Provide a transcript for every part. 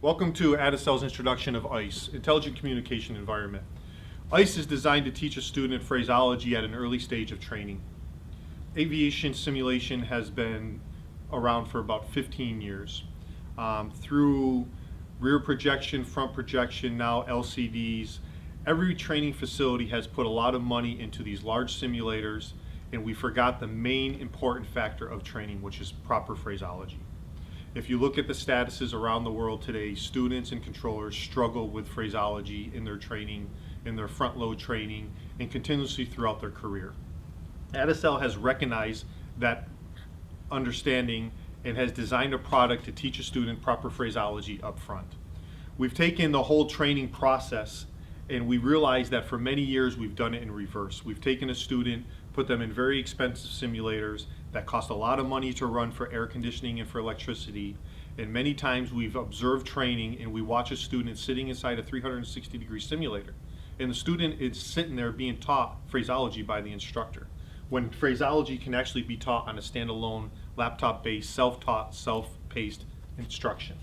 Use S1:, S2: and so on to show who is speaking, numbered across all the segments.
S1: Welcome to Adicel's introduction of ICE, Intelligent Communication Environment. ICE is designed to teach a student phraseology at an early stage of training. Aviation simulation has been around for about 15 years. Through rear projection, front projection, now LCDs, every training facility has put a lot of money into these large simulators, and we forgot the main important factor of training, which is proper phraseology. If you look at the statuses around the world today, students and controllers struggle with phraseology in their training, in their front load training, and continuously throughout their career. Adicel has recognized that understanding and has designed a product to teach a student proper phraseology up front. We've taken the whole training process and we realized that for many years we've done it in reverse. We've taken a student, put them in very expensive simulators that cost a lot of money to run for air conditioning and for electricity, and many times we've observed training and we watch a student sitting inside a 360-degree simulator, and the student is sitting there being taught phraseology by the instructor, when phraseology can actually be taught on a standalone laptop-based, self-taught, self-paced instruction.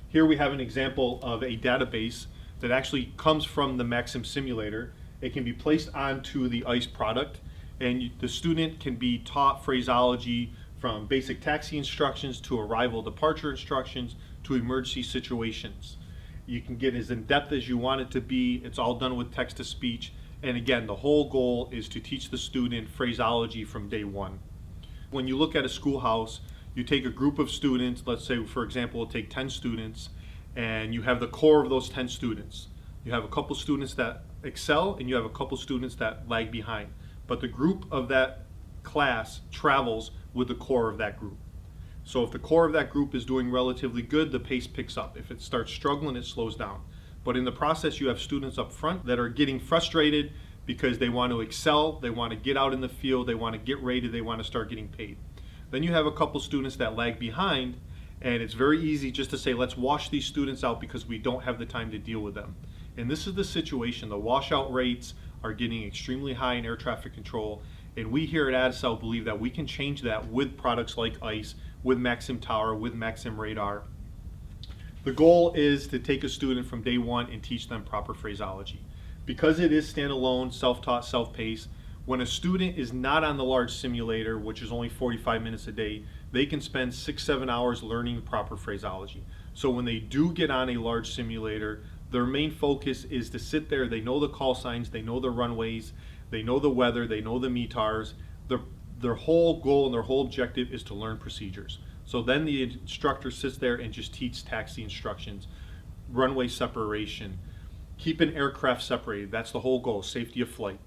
S1: Here we have an example of a database that actually comes from the Maxim simulator. It can be placed onto the ICE product, and the student can be taught phraseology from basic taxi instructions to arrival departure instructions to emergency situations. You can get as in-depth as you want it to be. It's all done with text-to-speech, and again, the whole goal is to teach the student phraseology from day one. When you look at a schoolhouse, you take a group of students, let's say for example we'll take 10 students, and you have the core of those 10 students. You have a couple students that excel and you have a couple students that lag behind. But the group of that class travels with the core of that group. So if the core of that group is doing relatively good, the pace picks up. If it starts struggling, it slows down. But in the process, you have students up front that are getting frustrated because they want to excel, they want to get out in the field, they want to get rated, they want to start getting paid. Then you have a couple students that lag behind, and it's very easy just to say, let's wash these students out because we don't have the time to deal with them. And this is the situation. The washout rates are getting extremely high in air traffic control, and we here at Adicel believe that we can change that with products like ICE, with Maxim Tower, with Maxim Radar. The goal is to take a student from day one and teach them proper phraseology. Because it is standalone, self-taught, self-paced, when a student is not on the large simulator, which is only 45 minutes a day, they can spend 6-7 hours learning proper phraseology. So when they do get on a large simulator, their main focus is to sit there. They know the call signs, they know the runways, they know the weather, they know the METARs. Their whole goal and their whole objective is to learn procedures. So then the instructor sits there and just teaches taxi instructions, runway separation, keeping aircraft separated. That's the whole goal, safety of flight.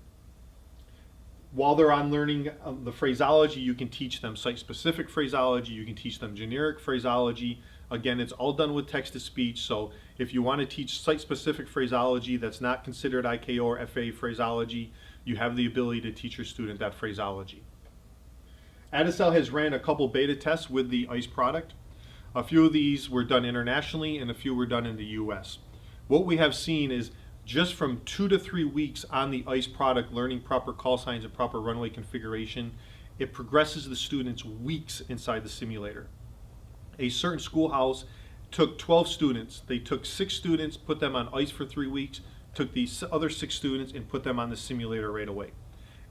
S1: While they're on learning the phraseology, you can teach them site-specific phraseology, you can teach them generic phraseology. Again, it's all done with text-to-speech, so if you want to teach site-specific phraseology that's not considered ICAO or FAA phraseology, you have the ability to teach your student that phraseology. Adicel has ran a couple beta tests with the ICE product. A few of these were done internationally and a few were done in the US. What we have seen is just from 2 to 3 weeks on the ICE product, learning proper call signs and proper runway configuration, it progresses the students weeks inside the simulator. A certain schoolhouse took 12 students. They took 6 students, put them on ICE for 3 weeks, took these other 6 students and put them on the simulator right away.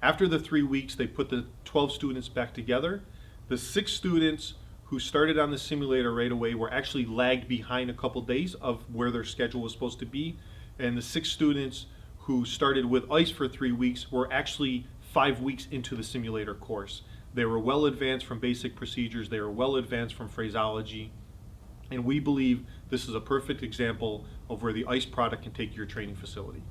S1: After the 3 weeks, they put the 12 students back together. The 6 students who started on the simulator right away were actually lagged behind a couple days of where their schedule was supposed to be. And the 6 students who started with ICE for 3 weeks were actually 5 weeks into the simulator course. They were well advanced from basic procedures, they were well advanced from phraseology, and we believe this is a perfect example of where the ICE product can take your training facility.